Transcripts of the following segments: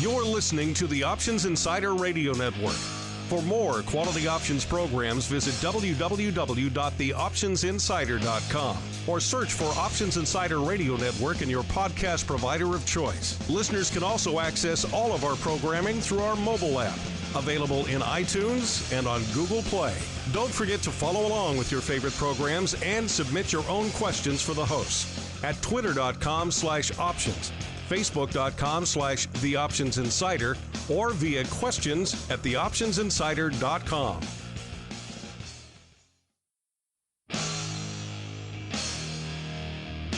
You're listening to the Options Insider Radio Network. For more quality options programs, visit www.theoptionsinsider.com or search for Options Insider Radio Network in your podcast provider of choice. Listeners can also access all of our programming through our mobile app, available in iTunes and on Google Play. Don't forget to follow along with your favorite programs and submit your own questions for the hosts at twitter.com/options, facebook.com/theoptionsinsider, or via questions at theoptionsinsider.com.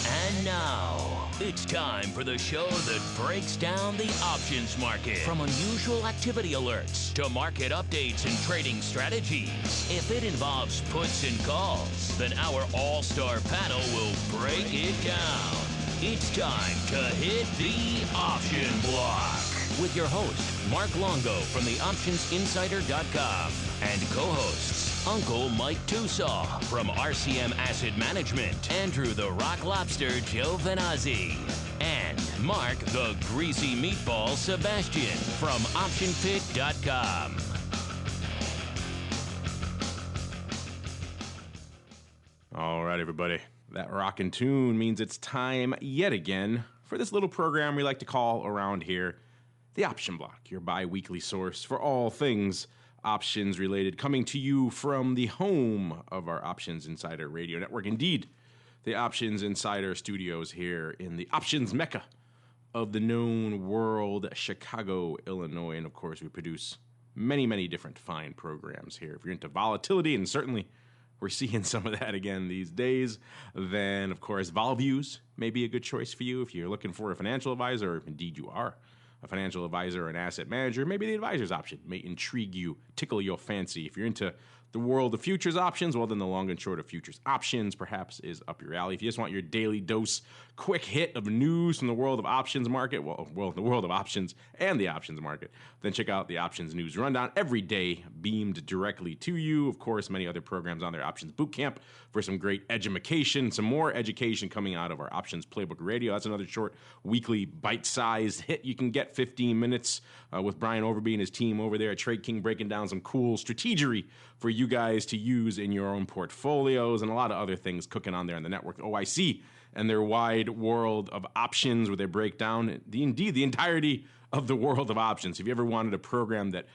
And now, it's time for the show that breaks down the options market. From unusual activity alerts to market updates and trading strategies. If it involves puts and calls, then our all-star panel will break it down. It's time to hit the option block with your host, Mark Longo from theoptionsinsider.com and co-hosts, Uncle Mike Tusaw from RCM Asset Management, Andrew the Rock Lobster Giovinazzi, and Mark the Greasy Meatball Sebastian from OptionFit.com. All right, everybody. That rockin' tune means it's time yet again for this little program we like to call around here the Option Block, your bi-weekly source for all things options related, coming to you from the home of our Options Insider Radio Network. Indeed, the Options Insider Studios here in the options mecca of the known world, Chicago, Illinois. And of course, we produce many, many different fine programs here. If you're into volatility, and certainly we're seeing some of that again these days, then of course VolViews may be a good choice for you if you're looking for a financial advisor, or if indeed you are a financial advisor or an asset manager. Maybe the advisor's option may intrigue you, tickle your fancy. If you're into the world of futures options, well, then the long and short of futures options perhaps is up your alley. If you just want your daily dose, quick hit of news from the world of options market, the world of options and the options market, then check out the Options News Rundown every day, beamed directly to you. Of course, many other programs on their Options Bootcamp for some great edumacation, some more education coming out of our Options Playbook Radio. That's another short weekly bite-sized hit you can get, 15 minutes with Brian Overby and his team over there at Trade King, breaking down some cool strategery for you guys to use in your own portfolios, and a lot of other things cooking on there on the network. OIC and their wide world of options, where they break down the entirety of the world of options. If you ever wanted a program that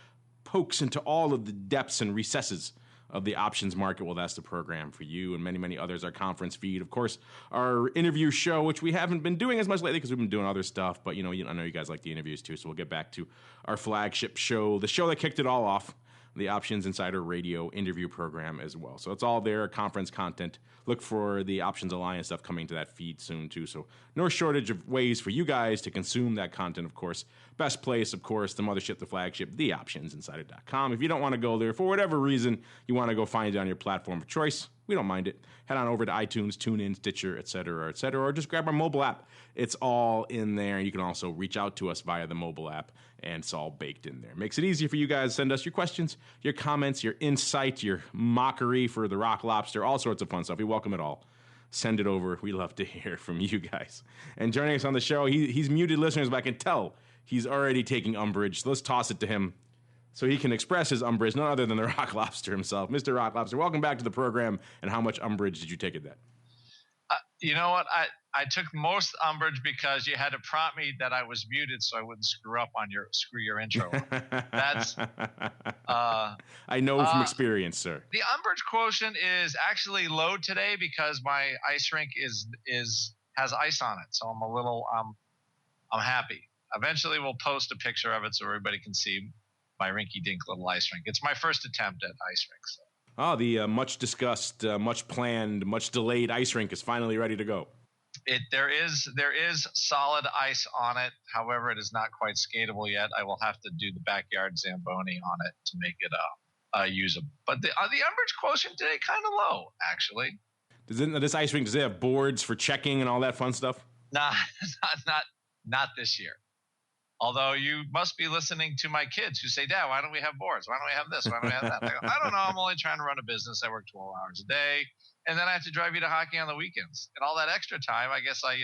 pokes into all of the depths and recesses of the options market, well, that's the program for you. And many, many others. Our conference feed, of course, our interview show, which we haven't been doing as much lately because we've been doing other stuff. But, I know you guys like the interviews too, so we'll get back to our flagship show, the show that kicked it all off, the Options Insider Radio interview program as well. So it's all there, conference content. Look for the Options Alliance stuff coming to that feed soon too. So no shortage of ways for you guys to consume that content, of course. Best place, of course, the mothership, the flagship, theoptionsinsider.com. If you don't want to go there for whatever reason, you want to go find it on your platform of choice, we don't mind it. Head on over to iTunes, TuneIn, Stitcher, et cetera, or just grab our mobile app. It's all in there. You can also reach out to us via the mobile app, and it's all baked in there. Makes it easy for you guys to send us your questions, your comments, your insight, your mockery for the Rock Lobster, all sorts of fun stuff. We welcome it all. Send it over. We love to hear from you guys. And joining us on the show, he's muted listeners, but I can tell he's already taking umbrage. So let's toss it to him so he can express his umbrage, none other than the Rock Lobster himself. Mr. Rock Lobster, welcome back to the program. And how much umbrage did you take at that? You know what? I took most umbrage because you had to prompt me that I was muted so I wouldn't screw your intro. That's I know from experience, sir. The umbrage quotient is actually low today because my ice rink has ice on it. So I'm a little I'm happy. Eventually we'll post a picture of it so everybody can see my rinky-dink little ice rink. It's my first attempt at ice rinks. So. Oh, the much discussed, much planned, much delayed ice rink is finally ready to go. There is solid ice on it. However, it is not quite skatable yet. I will have to do the backyard Zamboni on it to make it usable. But the umbrage quotient today kind of low, actually. This ice rink, does it have boards for checking and all that fun stuff? Nah, not this year. Although you must be listening to my kids who say, Dad, why don't we have boards? Why don't we have this? Why don't we have that? I go, I don't know. I'm only trying to run a business. I work 12 hours a day. And then I have to drive you to hockey on the weekends. And all that extra time, I guess I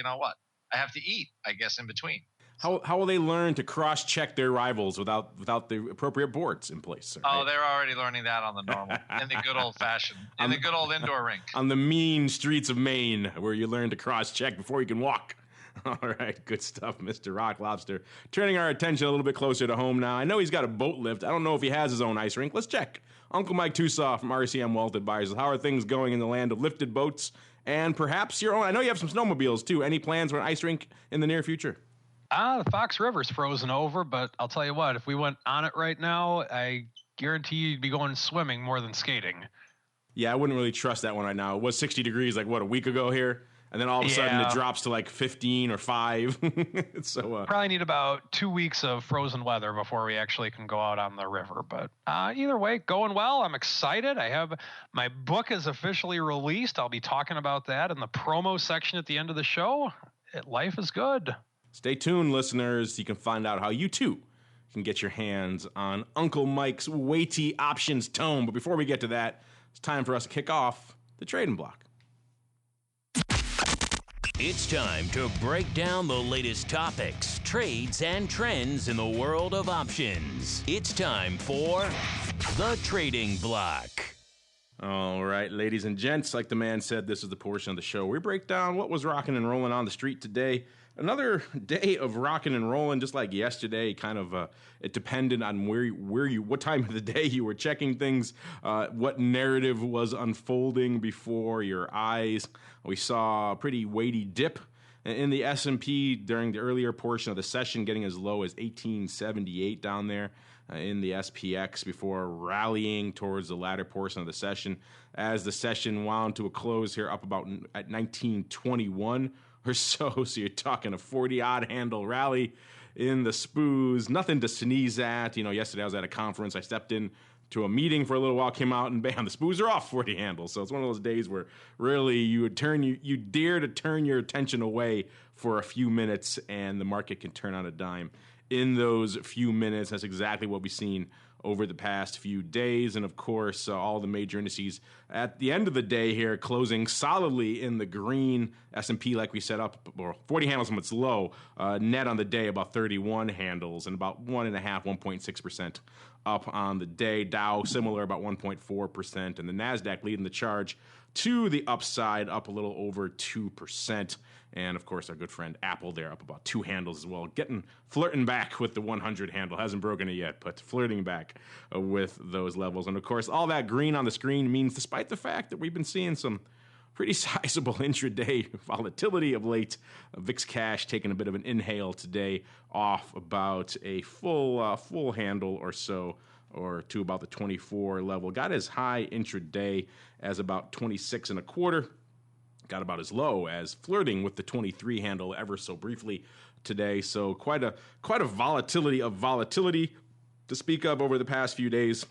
have to eat, I guess, in between. How will they learn to cross-check their rivals without the appropriate boards in place? Right? Oh, they're already learning that on the normal, in the good old-fashioned, in the good old indoor rink. On the mean streets of Maine, where you learn to cross-check before you can walk. All right, good stuff, Mr. Rock Lobster. Turning our attention a little bit closer to home now. I know he's got a boat lift. I don't know if he has his own ice rink. Let's check. Uncle Mike Tusaw from RCM Wealth Advisors. How are things going in the land of lifted boats and perhaps your own? I know you have some snowmobiles, too. Any plans for an ice rink in the near future? The Fox River's frozen over, but I'll tell you what, if we went on it right now, I guarantee you'd be going swimming more than skating. Yeah, I wouldn't really trust that one right now. It was 60 degrees, a week ago here? And then all of a sudden it drops to 15 or 5. So probably need about 2 weeks of frozen weather before we actually can go out on the river. But either way, going well. I'm excited. I have my book is officially released. I'll be talking about that in the promo section at the end of the show. Life is good. Stay tuned, listeners. You can find out how you too can get your hands on Uncle Mike's weighty options tome. But before we get to that, it's time for us to kick off the trading block. It's time to break down the latest topics, trades, and trends in the world of options. It's time for the trading block. All right, ladies and gents, like the man said, this is the portion of the show where we break down what was rocking and rolling on the street today. Another day of rocking and rolling, just like yesterday. Kind of, it depended on what time of the day you were checking things, what narrative was unfolding before your eyes. We saw a pretty weighty dip in the S&P during the earlier portion of the session, getting as low as 1878 down there in the SPX before rallying towards the latter portion of the session. As the session wound to a close here, up about at 1921 or so. So you're talking a 40-odd handle rally in the SPOOs. Nothing to sneeze at. Yesterday I was at a conference. I stepped in to a meeting for a little while, came out, and bam, the SPOOs are off 40 handles. So it's one of those days where really you dare to turn your attention away for a few minutes, and the market can turn on a dime in those few minutes. That's exactly what we've seen over the past few days. And of course, all the major indices at the end of the day here closing solidly in the green. S&P, like we said, up 40 handles from its low. Net on the day about 31 handles and about 1.6% up on the day. Dow similar, about 1.4%. And the NASDAQ leading the charge to the upside, up a little over 2%. And, of course, our good friend Apple there up about 2 handles as well. Flirting back with the 100 handle. Hasn't broken it yet, but flirting back with those levels. And, of course, all that green on the screen means, despite the fact that we've been seeing some pretty sizable intraday volatility of late, VIX cash taking a bit of an inhale today, off about a full handle or so, or to about the 24 level. Got as high intraday as about 26 and a quarter. Got about as low as flirting with the 23 handle ever so briefly today. So quite a volatility to speak of over the past few days.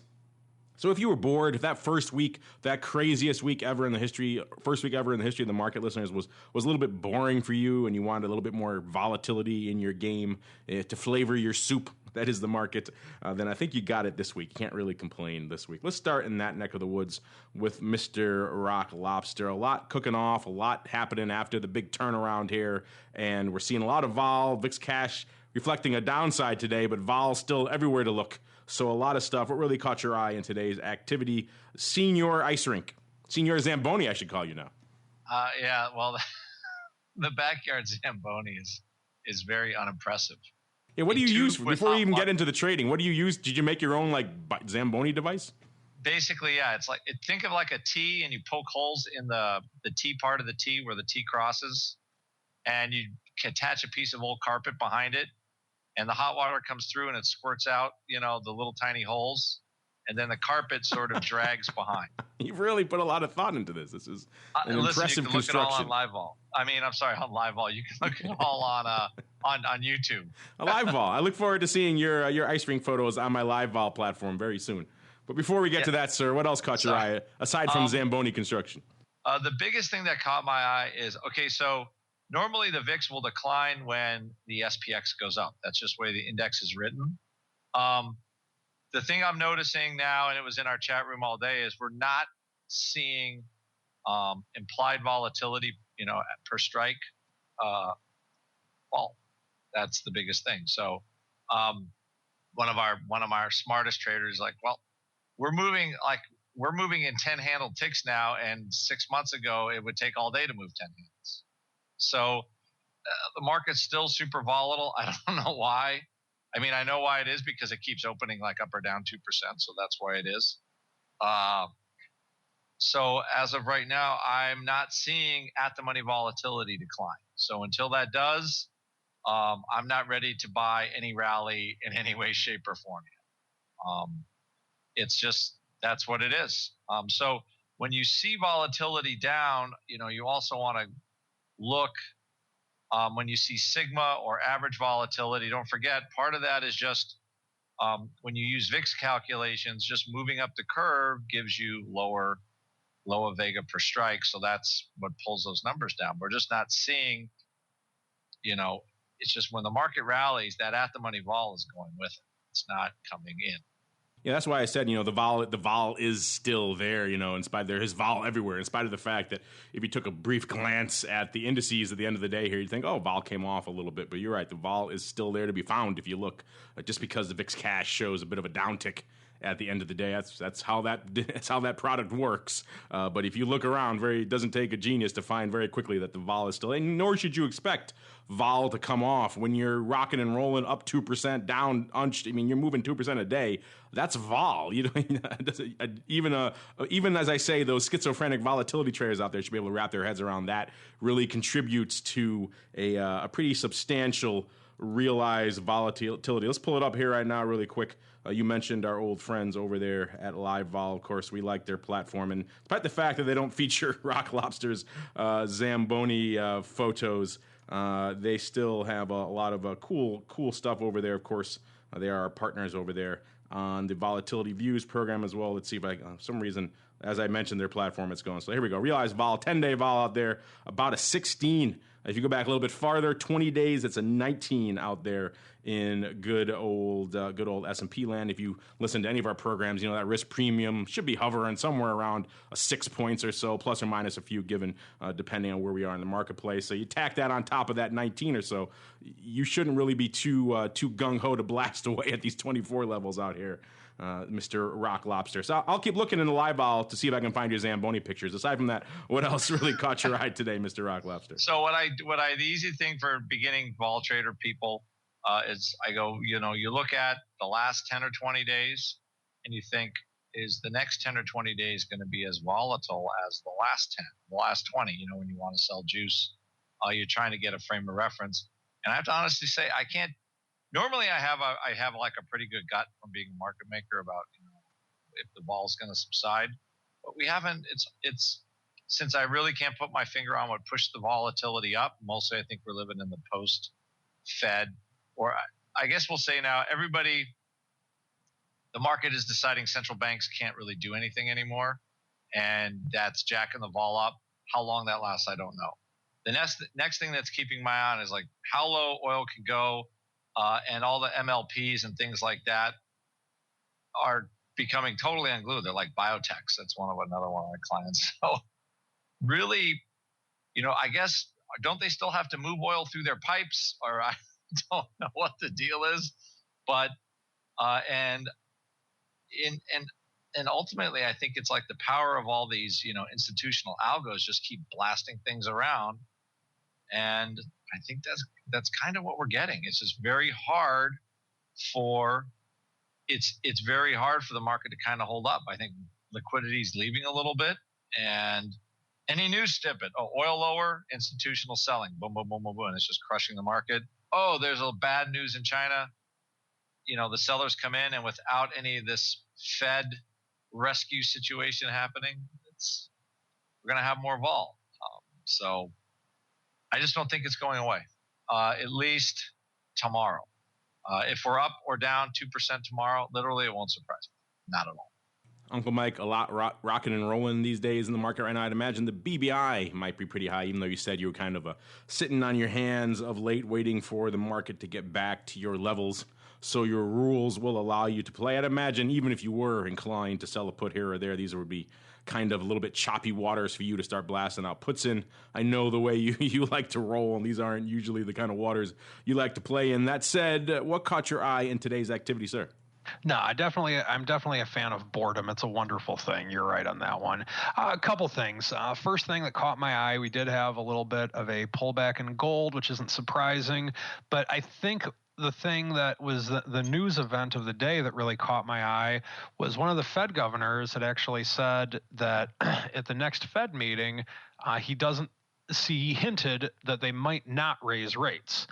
So if you were bored, that first week, that craziest week ever in the history, first week ever in the history of the market, listeners, was a little bit boring for you, and you wanted a little bit more volatility in your game to flavor your soup, that is the market, then I think you got it this week. You can't really complain this week. Let's start in that neck of the woods with Mr. Rock Lobster. A lot cooking off, a lot happening after the big turnaround here, and we're seeing a lot of vol, VIX cash reflecting a downside today, but vol still everywhere to look. So a lot of stuff. What really caught your eye in today's activity? Senior Ice Rink. Senior Zamboni, I should call you now. Yeah, well, the backyard Zamboni is very unimpressive. Yeah, what do you use before we even get into the trading? What do you use? Did you make your own Zamboni device? Basically, yeah. It's think of like a T, and you poke holes in the T part of the T where the T crosses, and you attach a piece of old carpet behind it. And the hot water comes through and it squirts out, the little tiny holes. And then the carpet sort of drags behind. You've really put a lot of thought into this. This is an impressive you can construction. Look it all on LiveVol. I'm sorry, on LiveVol. You can look it all on YouTube. A LiveVol. I look forward to seeing your ice rink photos on my LiveVol platform very soon. But before we get to that, sir, what else caught your eye aside from Zamboni construction? The biggest thing that caught my eye is, so normally the VIX will decline when the SPX goes up. That's just the way the index is written. The thing I'm noticing now, and it was in our chat room all day, is we're not seeing implied volatility, per strike. Well, That's the biggest thing. So one of our smartest traders like, well, we're moving in 10 handle ticks now, and 6 months ago it would take all day to move 10 handles. So the market's still super volatile. I don't know why. I mean, I know why it is, because it keeps opening like up or down 2%. So that's why it is. So as of right now, I'm not seeing at the money volatility decline. So until that does, I'm not ready to buy any rally in any way, shape, or form yet. It's just, that's what it is. So when you see volatility down, you also want to look when you see sigma or average volatility. Don't forget, part of that is just when you use VIX calculations, just moving up the curve gives you lower Vega per strike. So that's what pulls those numbers down. We're just not seeing, it's just when the market rallies, that at the money vol is going with it. It's not coming in. Yeah, that's why I said, the vol is still there, in spite there is vol everywhere, in spite of the fact that if you took a brief glance at the indices at the end of the day here, you'd think, oh, vol came off a little bit. But you're right, the vol is still there to be found if you look, just because the VIX cash shows a bit of a downtick at the end of the day. That's how that product works. But if you look around, it doesn't take a genius to find very quickly that the vol is still, and nor should you expect vol to come off when you're rocking and rolling up 2%, down unched. I mean, you're moving 2% a day. That's vol. Even as I say, those schizophrenic volatility traders out there should be able to wrap their heads around that. Really contributes to a pretty substantial realized volatility. Let's pull it up here right now really quick. You mentioned our old friends over there at Live Vol. Of course, we like their platform. And despite the fact that they don't feature Rock Lobster's Zamboni photos, they still have a lot of cool stuff over there. Of course, they are our partners over there on the Volatility Views program as well. Let's see if for some reason, as I mentioned, their platform, it's going. So here we go. Realized vol, 10-day vol out there, about a 16. If you go back a little bit farther, 20 days, it's a 19 out there in good old S&P land. If you listen to any of our programs, that risk premium should be hovering somewhere around 6 points or so, plus or minus a few given, depending on where we are in the marketplace. So you tack that on top of that 19 or so, you shouldn't really be too gung-ho to blast away at these 24 levels out here, Mr. Rock Lobster. So I'll keep looking in the live vol to see if I can find your Zamboni pictures. Aside from that, what else really caught your eye today, Mr. Rock Lobster? So the easy thing for beginning vol trader people is I go, you look at the last 10 or 20 days and you think, is the next 10 or 20 days going to be as volatile as the last 10, the last 20, when you want to sell juice, you're trying to get a frame of reference. And I have to honestly say, I can't. Normally I have like a pretty good gut from being a market maker about, if the vol is going to subside, but we haven't. It's since I really can't put my finger on what pushed the volatility up. Mostly I think we're living in the post-Fed, or I guess we'll say now the market is deciding central banks can't really do anything anymore, and that's jacking the vol up. How long that lasts, I don't know. The next thing that's keeping my eye on is like how low oil can go, and all the MLPs and things like that are becoming totally unglued. They're like biotechs. That's another one of my clients. So really, I guess, don't they still have to move oil through their pipes? Or I don't know what the deal is, but and ultimately, I think it's like the power of all these institutional algos just keep blasting things around, and I think that's kind of what we're getting. It's just very hard for the market to kind of hold up. I think liquidity is leaving a little bit, and any news snippet, oil lower, institutional selling, boom, boom, boom, boom, boom. It's just crushing the market. Oh, there's a bad news in China. The sellers come in, and without any of this Fed rescue situation happening, we're going to have more vol. So I just don't think it's going away, at least tomorrow. If we're up or down 2% tomorrow, literally it won't surprise me. Not at all. Uncle Mike, a lot rocking and rolling these days in the market right now. I'd imagine the BBI might be pretty high, even though you said you were kind of sitting on your hands of late, waiting for the market to get back to your levels so your rules will allow you to play. I'd imagine even if you were inclined to sell a put here or there, these would be kind of a little bit choppy waters for you to start blasting out puts in. I know the way you like to roll, and these aren't usually the kind of waters you like to play in. That said, what caught your eye in today's activity, sir? No, I'm definitely a fan of boredom. It's a wonderful thing. You're right on that one. A couple things. First thing that caught my eye, we did have a little bit of a pullback in gold, which isn't surprising. But I think the thing that was the news event of the day that really caught my eye was one of the Fed governors had actually said that at the next Fed meeting, he hinted that they might not raise rates.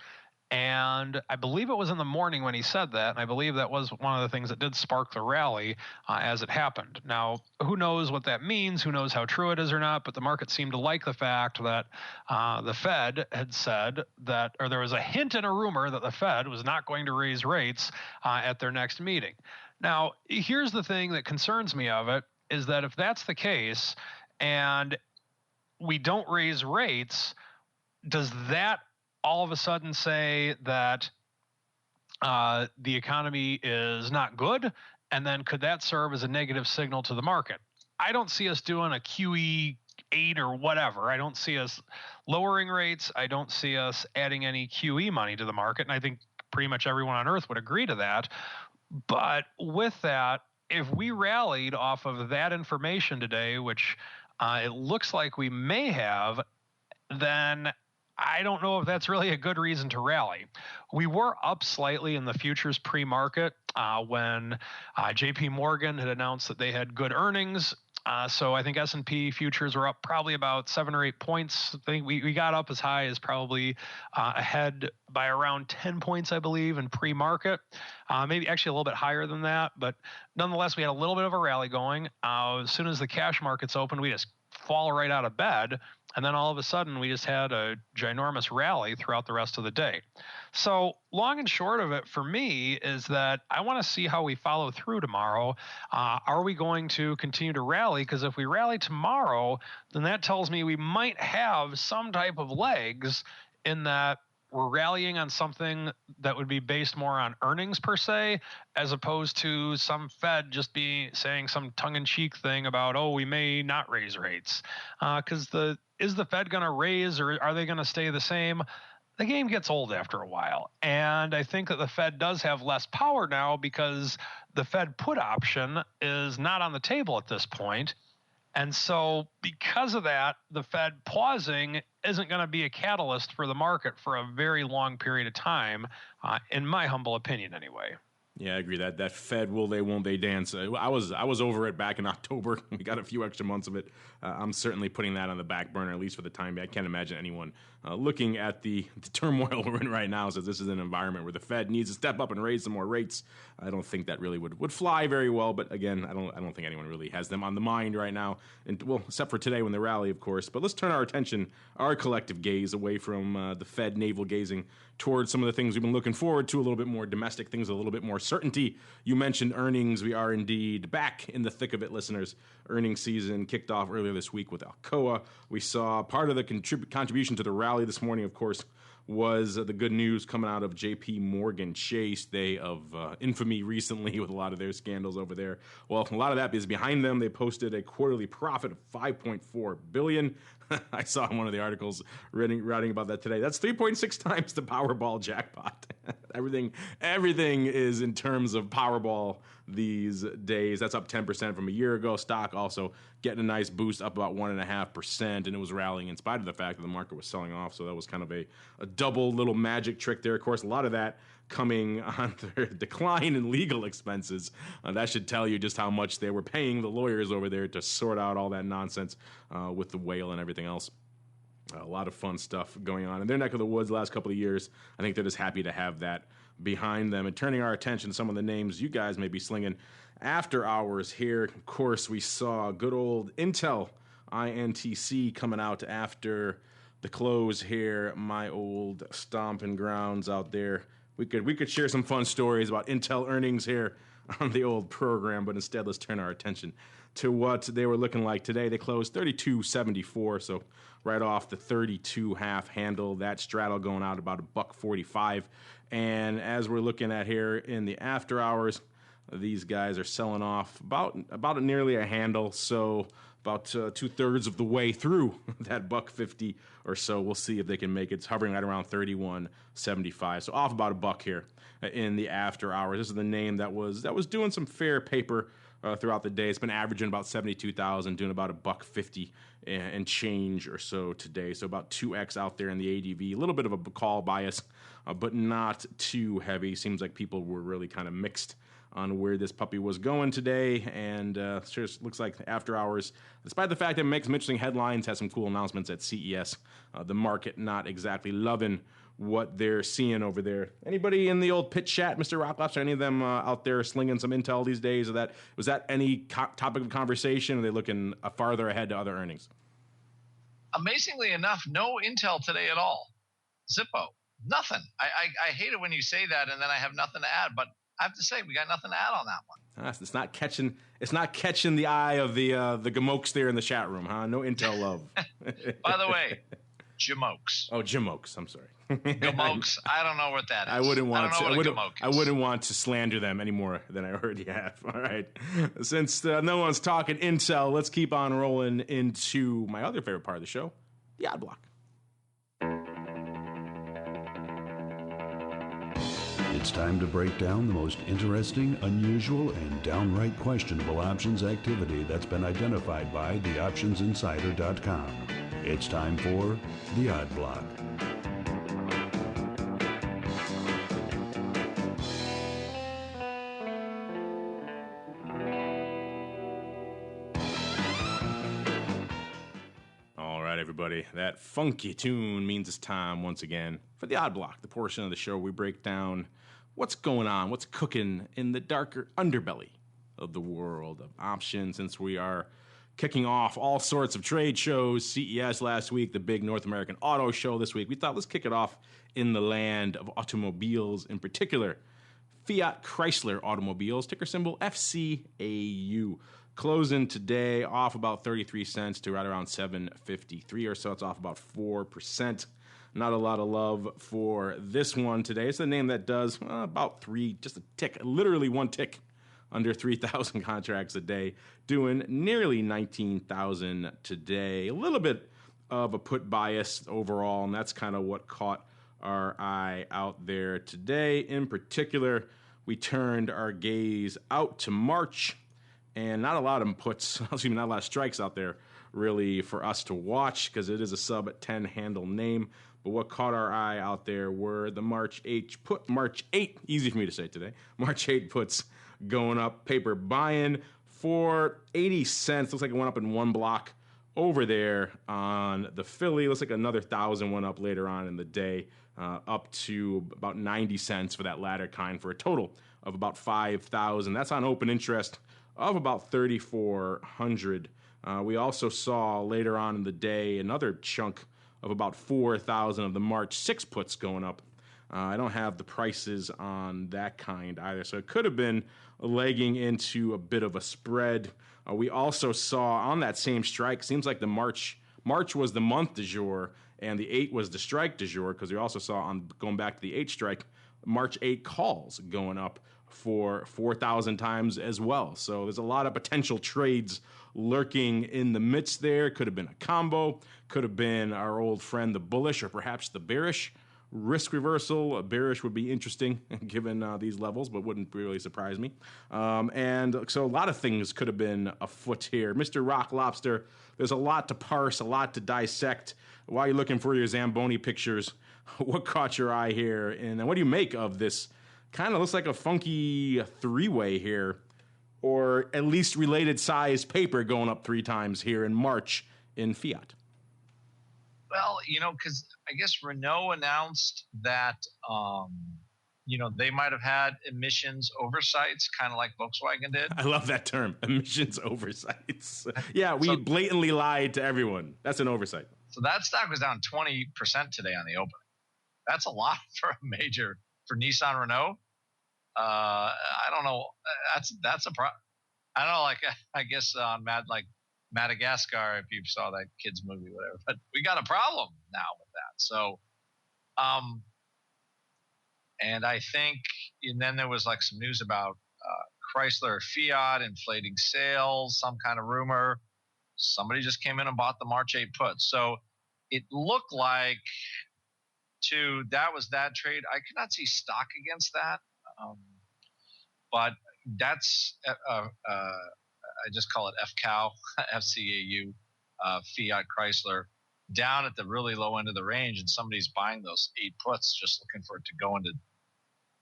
And I believe it was in the morning when he said that, and I believe that was one of the things that did spark the rally as it happened. Now, who knows what that means? Who knows how true it is or not? But the market seemed to like the fact that the Fed had said that, or there was a hint and a rumor that the Fed was not going to raise rates at their next meeting. Now, here's the thing that concerns me of it, is that if that's the case and we don't raise rates, does that all of a sudden say that the economy is not good? And then could that serve as a negative signal to the market? I don't see us doing a QE 8 or whatever. I don't see us lowering rates. I don't see us adding any QE money to the market. And I think pretty much everyone on earth would agree to that. But with that, if we rallied off of that information today, which it looks like we may have, then I don't know if that's really a good reason to rally. We were up slightly in the futures pre-market when JPMorgan had announced that they had good earnings. So I think S&P futures were up probably about 7 or 8 points. I think we got up as high as probably ahead by around 10 points, I believe, in pre-market. Maybe actually a little bit higher than that. But nonetheless, we had a little bit of a rally going. As soon as the cash markets opened, we just fall right out of bed. And then all of a sudden, we just had a ginormous rally throughout the rest of the day. So long and short of it for me is that I want to see how we follow through tomorrow. Are we going to continue to rally? Because if we rally tomorrow, then that tells me we might have some type of legs in that we're rallying on something that would be based more on earnings per se, as opposed to some Fed just saying some tongue-in-cheek thing about, oh, we may not raise rates. Because is the Fed going to raise, or are they going to stay the same? The game gets old after a while. And I think that the Fed does have less power now because the Fed put option is not on the table at this point. And so because of that, the Fed pausing isn't going to be a catalyst for the market for a very long period of time, in my humble opinion anyway. Yeah, I agree that Fed will they, won't they dance. I was over it back in October. We got a few extra months of it. I'm certainly putting that on the back burner, at least for the time being. I can't imagine anyone looking at the turmoil we're in right now says this is an environment where the Fed needs to step up and raise some more rates. I don't think that really would fly very well. But again, I don't think anyone really has them on the mind right now. And well, except for today when they rally, of course. But let's turn our collective gaze away from the Fed navel gazing towards some of the things we've been looking forward to, a little bit more domestic things, a little bit more certainty. You mentioned earnings. We are indeed back in the thick of it, listeners. Earnings season kicked off earlier this week with Alcoa. We saw part of the contribution to the rally this morning, of course, was the good news coming out of JPMorgan Chase. They of infamy recently with a lot of their scandals over there. Well, a lot of that is behind them. They posted a quarterly profit of $5.4 billion. I saw one of the articles writing about that today. That's 3.6 times the Powerball jackpot. Everything is in terms of Powerball these days. That's up 10% from a year ago. Stock also getting a nice boost, up about 1.5%, and it was rallying in spite of the fact that the market was selling off. So that was kind of a double little magic trick there. Of course, a lot of that coming on their decline in legal expenses. That should tell you just how much they were paying the lawyers over there to sort out all that nonsense with the whale and everything else. A lot of fun stuff going on in their neck of the woods the last couple of years. I think they're just happy to have that behind them. And turning our attention to some of the names you guys may be slinging after hours here. Of course, we saw good old Intel, INTC, coming out after the close here. My old stomping grounds out there. We could share some fun stories about Intel earnings here on the old program, but instead let's turn our attention to what they were looking like today. They closed 32.74, so right off the 32 half handle. That straddle going out about $1.45. And as we're looking at here in the after hours, These guys are selling off about nearly a handle, so about 2/3 of the way through that $1.50 or so. We'll see if they can make it. It's hovering right around 31.75, so off about $1 here in the after hours. This is the name that was doing some fair paper throughout the day. It's been averaging about 72,000, doing about $1.50 and change or so today. So about 2x out there in the ADV. A little bit of a call bias, but not too heavy. Seems like people were really kind of mixed on where this puppy was going today, and sure looks like after hours, despite the fact that it makes some interesting headlines, has some cool announcements at CES, the market not exactly loving what they're seeing over there. Anybody in the old pit chat, Mr. Rocklobster, any of them out there slinging some intel these days? Was that any topic of conversation? Or are they looking farther ahead to other earnings? Amazingly enough, no intel today at all. Zippo, nothing. I hate it when you say that and then I have nothing to add, but I have to say, we got nothing to add on that one. It's not catching the eye of the gamokes there in the chat room, huh? No intel love. By the way, Jamokes. Oh, Jamokes. I'm sorry. Gamokes. I don't know what that is. I wouldn't want to slander them any more than I already have. All right. Since no one's talking intel, let's keep on rolling into my other favorite part of the show, the Odd Block. It's time to break down the most interesting, unusual, and downright questionable options activity that's been identified by theoptionsinsider.com. It's time for the Odd Block. All right, everybody. That funky tune means it's time once again for the Odd Block, the portion of the show we break down what's going on, what's cooking in the darker underbelly of the world of options, since we are kicking off all sorts of trade shows. CES last week, the big North American auto show this week. We thought, let's kick it off in the land of automobiles, in particular Fiat Chrysler automobiles, ticker symbol FCAU. Closing today off about 33 cents to right around 7.53 or so. It's off about 4%. Not a lot of love for this one today. It's a name that does about just a tick, literally one tick under 3,000 contracts a day, doing nearly 19,000 today. A little bit of a put bias overall, and that's kind of what caught our eye out there today. In particular, we turned our gaze out to March, and not a lot of puts, not a lot of strikes out there really for us to watch because it is a sub 10 handle name. But what caught our eye out there were the March 8, easy for me to say today, March 8 puts going up, paper buying for 80 cents. Looks like it went up in one block over there on the Philly. Looks like another 1,000 went up later on in the day, up to about 90 cents for that latter kind, for a total of about 5,000. That's on open interest of about 3,400. We also saw later on in the day another chunk of about 4,000 of the March 6 puts going up. I don't have the prices on that kind either, so it could have been legging into a bit of a spread. We also saw on that same strike, seems like the March was the month du jour, and the 8 was the strike du jour, because we also saw, on going back to the 8 strike, March 8 calls going up for 4,000 times as well. So there's a lot of potential trades lurking in the midst there. Could have been a combo, could have been our old friend the bullish, or perhaps the bearish risk reversal. A bearish would be interesting given these levels, but wouldn't really surprise me. And so a lot of things could have been afoot here. Mr. Rock Lobster, there's a lot to parse, a lot to dissect. While you're looking for your Zamboni pictures, what caught your eye here? And what do you make of this? Kind of looks like a funky three-way here, or at least related size paper going up 3 times here in March in Fiat. Well, because I guess Renault announced that, they might have had emissions oversights, kind of like Volkswagen did. I love that term, emissions oversights. Yeah, we blatantly lied to everyone. That's an oversight. So that stock was down 20% today on the opening. That's a lot for Nissan Renault. I don't know. That's a problem. I don't know. I guess on Madagascar, if you saw that kids movie, whatever. But we got a problem now with that. So, and I think, and then there was some news about Chrysler, Fiat, inflating sales, some kind of rumor. Somebody just came in and bought the March 8 put. So it looked like that was that trade. I could not see stock against that. But that's, I just call it FCAU, FCAU, Fiat Chrysler, down at the really low end of the range, and somebody's buying those 8 puts just looking for it to go into,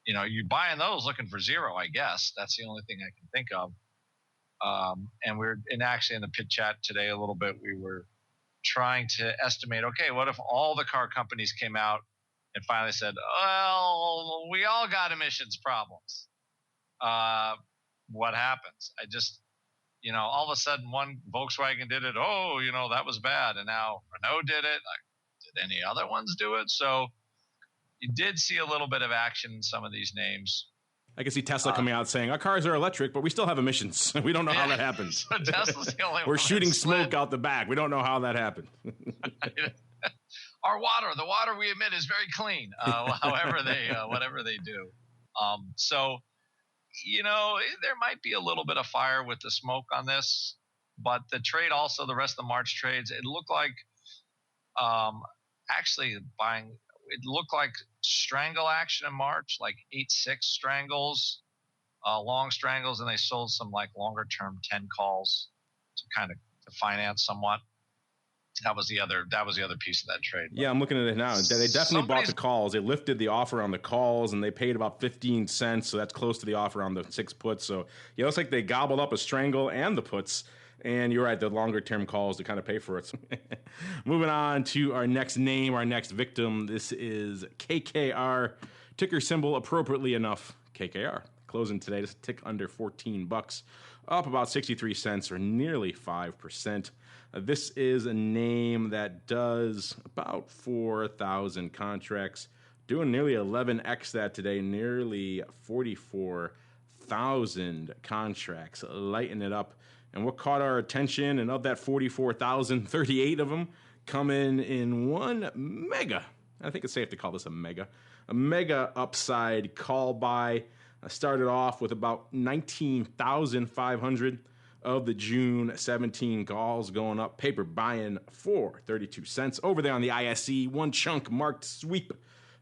you're buying those looking for zero, I guess. That's the only thing I can think of. And actually in the pit chat today a little bit, we were trying to estimate, okay, what if all the car companies came out and finally said, well, we all got emissions problems. What happens? I just, all of a sudden one Volkswagen did it. Oh, that was bad. And now Renault did it. Did any other ones do it? So you did see a little bit of action in some of these names. I can see Tesla coming out saying our cars are electric, but we still have emissions. We don't know how that happened. So Tesla's the only We're one shooting smoke out the back. We don't know how that happened. The water we emit is very clean. Whatever they do. So, there might be a little bit of fire with the smoke on this, but the trade also, the rest of the March trades, it looked like it looked like strangle action in March, like 8-6 strangles, long strangles, and they sold some like longer term 10 calls to finance somewhat. That was the other piece of that trade. Yeah, I'm looking at it now. They definitely bought the calls. They lifted the offer on the calls, and they paid about 15 cents, so that's close to the offer on the 6 puts. So it looks like they gobbled up a strangle and the puts. And you're right, the longer-term calls to kind of pay for it. Moving on to our next name, our next victim. This is KKR, ticker symbol appropriately enough, KKR. Closing today, just a tick under $14, up about 63 cents or nearly 5%. This is a name that does about 4,000 contracts, doing nearly 11x that today, nearly 44,000 contracts, lighting it up. And what caught our attention, and of that 44,000, 38 of them come in one mega, I think it's safe to call this a mega upside call buy. I started off with about 19,500 of the June 17 calls going up, paper buying for 32 cents. Over there on the ISE, one chunk marked sweep.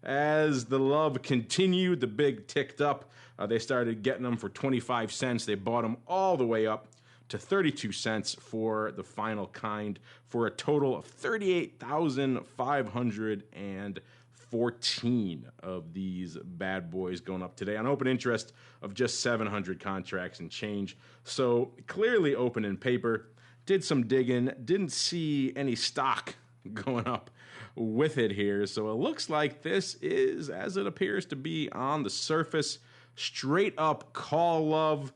As the love continued, the big ticked up. They started getting them for 25 cents. They bought them all the way up to 32 cents for the final kind, for a total of 38,514 of these bad boys going up today on open interest of just 700 contracts and change. So clearly open in paper. Did some digging, didn't see any stock going up with it here. So it looks like this is, as it appears to be on the surface, straight up call love.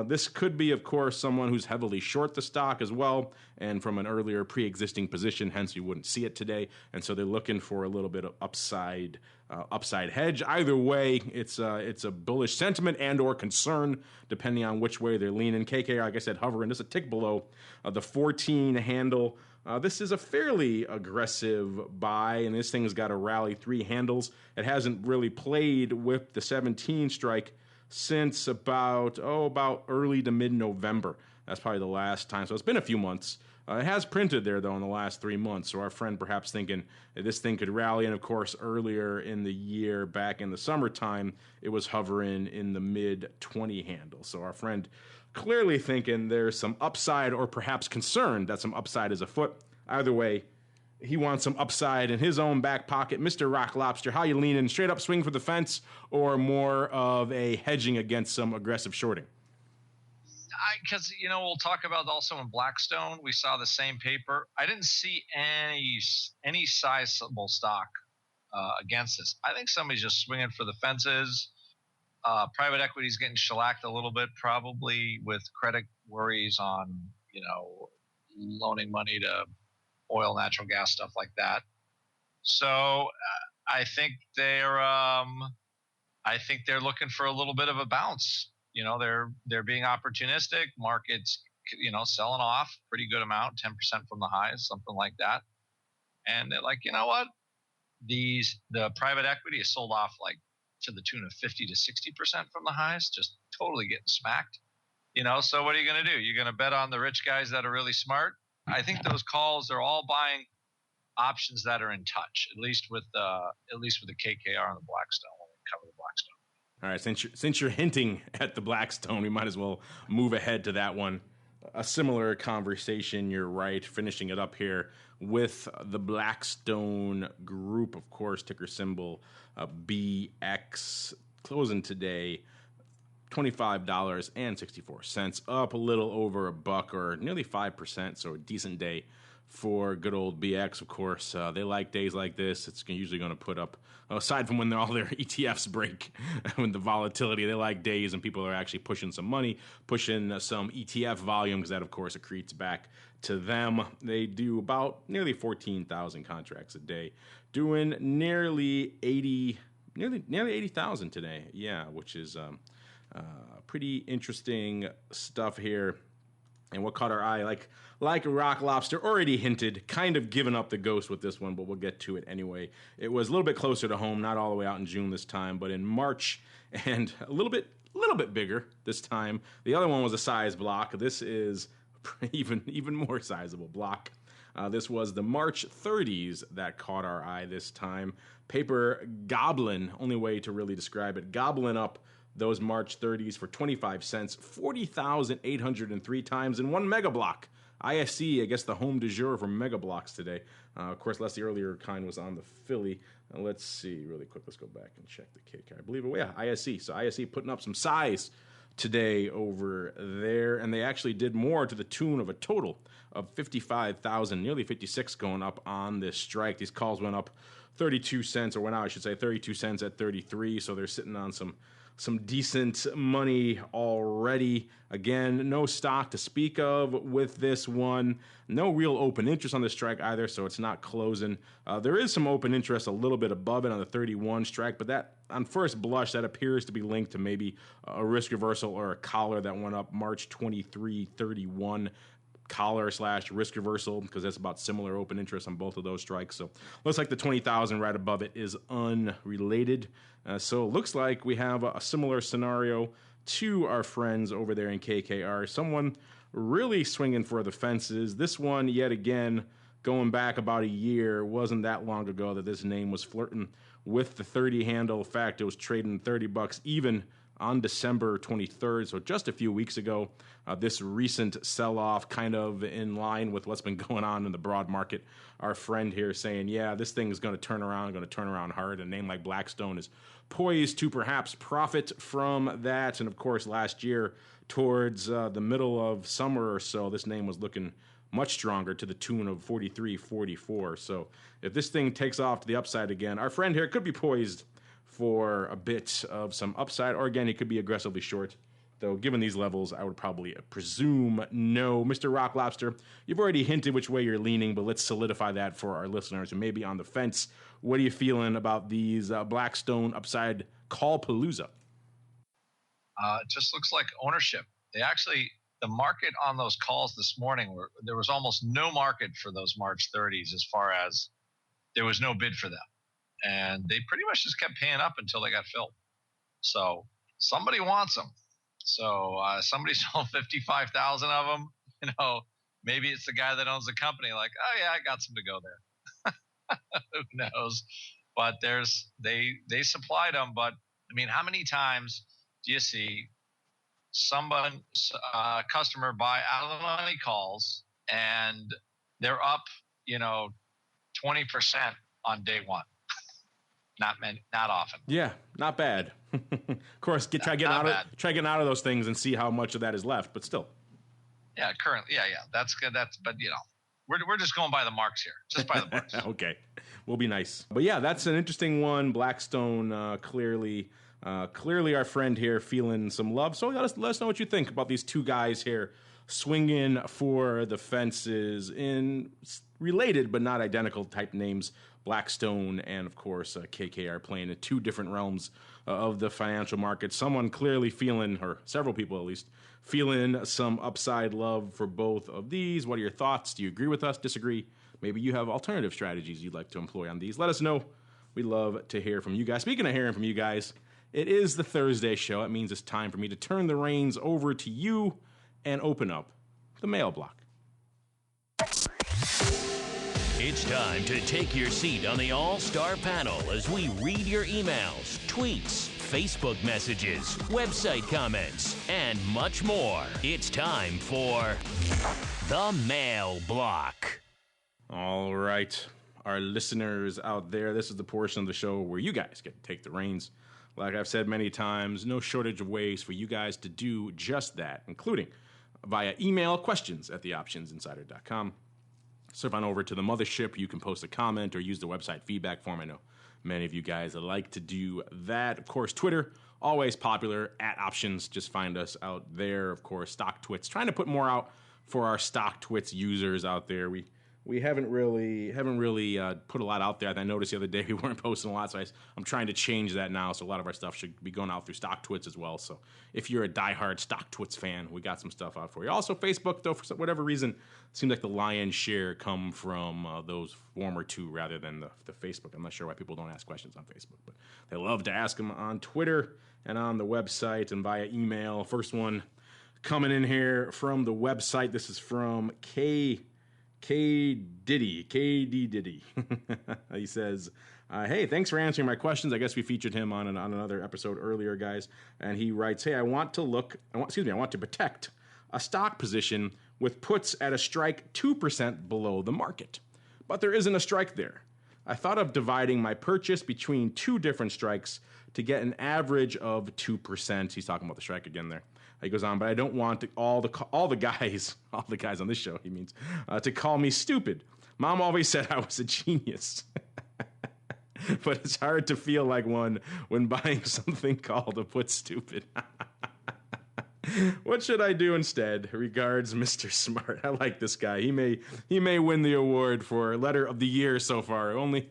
This could be, of course, someone who's heavily short the stock as well, and from an earlier pre-existing position, hence you wouldn't see it today. And so they're looking for a little bit of upside hedge. Either way, it's a bullish sentiment and or concern, depending on which way they're leaning. KKR, like I said, hovering just a tick below the 14 handle. This is a fairly aggressive buy, and this thing's got to rally 3 handles. It hasn't really played with the 17 strike since about early to mid-November. That's probably the last time. So it's been a few months. It has printed there, though, in the last 3 months. So our friend perhaps thinking that this thing could rally. And, of course, earlier in the year, back in the summertime, it was hovering in the mid-20 handle. So our friend clearly thinking there's some upside, or perhaps concerned that some upside is afoot. Either way, he wants some upside in his own back pocket. Mr. Rock Lobster, how you leaning? Straight up swing for the fence, or more of a hedging against some aggressive shorting? Because, we'll talk about also in Blackstone, we saw the same paper. I didn't see any sizable stock against this. I think somebody's just swinging for the fences. Private equity is getting shellacked a little bit, probably with credit worries on, loaning money to oil, natural gas, stuff like that. So I think they're looking for a little bit of a bounce. They're being opportunistic. Markets, selling off pretty good amount, 10% from the highs, something like that. And they're like, you know what? The private equity is sold off like to the tune of 50 to 60% from the highs, just totally getting smacked. So what are you going to do? You're going to bet on the rich guys that are really smart? I think those calls are all buying options that are in touch, at least with the KKR and the Blackstone when we cover the Blackstone. All right, since you're hinting at the Blackstone, we might as well move ahead to that one. A similar conversation, you're right, finishing it up here with the Blackstone Group, of course, ticker symbol BX, closing today $25.64, up a little over $1 or nearly 5%, so a decent day for good old BX, of course. They like days like this. It's usually going to put up, aside from when all their ETFs break, when the volatility, they like days and people are actually pushing some money, pushing some ETF volume, because that, of course, accretes back to them. They do about nearly 14,000 contracts a day, doing nearly 80,000 today. Yeah, which is pretty interesting stuff here. And what caught our eye, like Rock Lobster already hinted, kind of given up the ghost with this one, but we'll get to it anyway. It was a little bit closer to home, not all the way out in June this time, but in March, and a little bit bigger this time. The other one was a size block. This is even more sizable block. This was the March 30s that caught our eye this time. Paper goblin, only way to really describe it, gobbling up those March 30s for 25 cents, 40,803 times in one mega block. ISC, I guess the home du jour for mega blocks today. Of course, less the earlier kind was on the Philly. Let's see really quick. Let's go back and check the KKR. I believe it. Yeah, ISC. So ISC putting up some size today over there, and they actually did more to the tune of a total of 55,000, nearly 56 going up on this strike. These calls went up 32 cents, or went out, I should say, 32 cents at 33, so they're sitting on some decent money already. Again, no stock to speak of with this one. No real open interest on the strike either, so it's not closing. There is some open interest a little bit above it on the 31 strike, but that, on first blush, that appears to be linked to maybe a risk reversal or a collar that went up March 23, 31 collar / risk reversal, because that's about similar open interest on both of those strikes. So looks like the 20,000 right above it is unrelated. So it looks like we have a similar scenario to our friends over there in KKR. Someone really swinging for the fences. This one, yet again, going back about a year, wasn't that long ago that this name was flirting with the 30 handle. In fact, it was trading $30 even on December 23rd, so just a few weeks ago. This recent sell-off kind of in line with what's been going on in the broad market. Our friend here saying, yeah, this thing is going to turn around hard. A name like Blackstone is poised to perhaps profit from that. And of course, last year, towards the middle of summer or so, this name was looking much stronger to the tune of 43, 44. So if this thing takes off to the upside again, our friend here could be poised for a bit of some upside, or again, he could be aggressively short. Though, given these levels, I would probably presume no. Mr. Rock Lobster, you've already hinted which way you're leaning, but let's solidify that for our listeners who may be on the fence. What are you feeling about these Blackstone upside call palooza? It just looks like ownership. The market on those calls this morning, there was almost no market for those March 30s, as far as there was no bid for them. And they pretty much just kept paying up until they got filled. So somebody wants them. So somebody sold 55,000 of them. Maybe it's the guy that owns the company. Like, oh yeah, I got some to go there. Who knows? But they supplied them. But I mean, how many times do you see customer buy out of the money calls and they're up, 20% on day one? Not often. Yeah, not bad. Of course, try getting out of those things and see how much of that is left, but still. Yeah, currently, yeah, that's good. But we're just going by the marks here, just by the marks. Okay, we'll be nice. But yeah, that's an interesting one. Blackstone clearly our friend here feeling some love. So let us know what you think about these two guys here swinging for the fences in related but not identical type names. Blackstone and, of course, KKR playing in two different realms of the financial market. Someone clearly feeling, or several people at least, feeling some upside love for both of these. What are your thoughts? Do you agree with us? Disagree? Maybe you have alternative strategies you'd like to employ on these. Let us know. We'd love to hear from you guys. Speaking of hearing from you guys, It is the Thursday show. It means it's time for me to turn the reins over to you and open up the mail block. It's time to take your seat on the All-Star panel as we read your emails, tweets, Facebook messages, website comments, and much more. It's time for the mail block. All right, our listeners out there, this is the portion of the show where you guys get to take the reins. Like I've said many times, no shortage of ways for you guys to do just that, including via email questions at theoptionsinsider.com. Surf on over to the mothership. You can post a comment or use the website feedback form. I know many of you guys like to do that. Of course, Twitter, always popular, @options. Just find us out there. Of course, Stock Twits. Trying to put more out for our Stock Twits users out there. We haven't really put a lot out there. I noticed the other day we weren't posting a lot, so I'm trying to change that now. So a lot of our stuff should be going out through Stock Twits as well. So if you're a diehard Stock Twits fan, we got some stuff out for you. Also, Facebook, though, for whatever reason, seems like the lion's share come from those former two rather than the Facebook. I'm not sure why people don't ask questions on Facebook, but they love to ask them on Twitter and on the website and via email. First one coming in here from the website. This is from Kddidy. He says, hey, thanks for answering my questions. I guess we featured him on another episode earlier, guys. And he writes, hey, I want to protect a stock position with puts at a strike 2% below the market. But there isn't a strike there. I thought of dividing my purchase between two different strikes to get an average of 2%. He's talking about the strike again there. He goes on, but I don't want all the guys on this show, he means, to call me stupid. Mom always said I was a genius. But it's hard to feel like one when buying something called a put stupid. What should I do instead? Regards, Mr. Smart. I like this guy. He may win the award for letter of the year so far. Only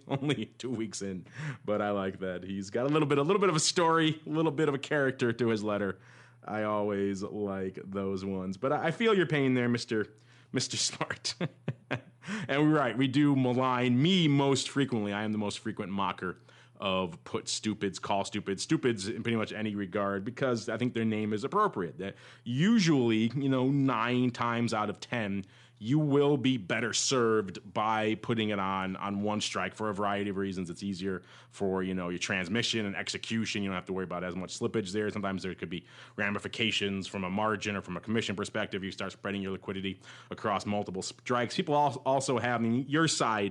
2 weeks in, but I like that. He's got a little bit of a story, a little bit of a character to his letter. I always like those ones. But I feel your pain there, Mr. Smart. And we're right, we do malign me most frequently. I am the most frequent mocker of put stupids, call stupids in pretty much any regard, because I think their name is appropriate. That usually, 9 times out of 10, you will be better served by putting it on one strike for a variety of reasons. It's easier for, your transmission and execution. You don't have to worry about as much slippage there. Sometimes there could be ramifications from a margin or from a commission perspective. You start spreading your liquidity across multiple strikes. People also have, your size,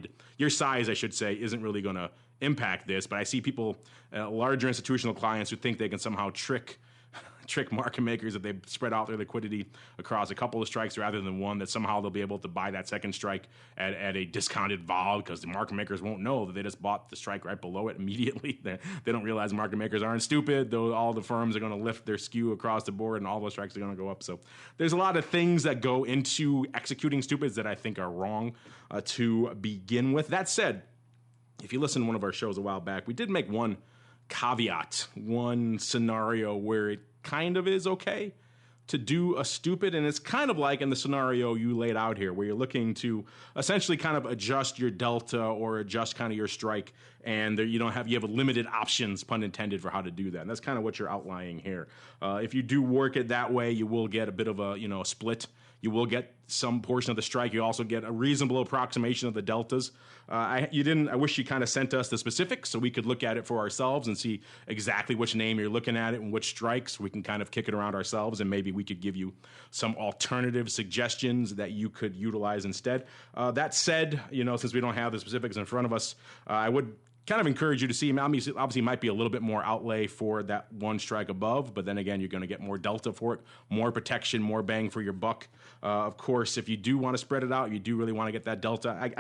I should say, isn't really going to impact this, but I see people, larger institutional clients, who think they can somehow trick market makers if they spread out their liquidity across a couple of strikes rather than one, that somehow they'll be able to buy that second strike at a discounted vol, because the market makers won't know that they just bought the strike right below it immediately. They don't realize market makers aren't stupid, though all the firms are going to lift their skew across the board and all those strikes are going to go up. So there's a lot of things that go into executing stupids that I think are wrong to begin with. That said, if you listen to one of our shows a while back, we did make one caveat, one scenario where it kind of is okay to do a stupid, and it's kind of like in the scenario you laid out here, where you're looking to essentially kind of adjust your delta or adjust kind of your strike, and you have limited options, pun intended, for how to do that. And that's kind of what you're outlining here. If you do work it that way, you will get a bit of a split. You will get some portion of the strike. You also get a reasonable approximation of the deltas. I wish you kind of sent us the specifics so we could look at it for ourselves and see exactly which name you're looking at it and which strikes. We can kind of kick it around ourselves, and maybe we could give you some alternative suggestions that you could utilize instead. That said, since we don't have the specifics in front of us, I would kind of encourage you to see. Obviously, might be a little bit more outlay for that one strike above, but then again, you're going to get more delta for it, more protection, more bang for your buck. Of course, if you do want to spread it out, you do really want to get that delta.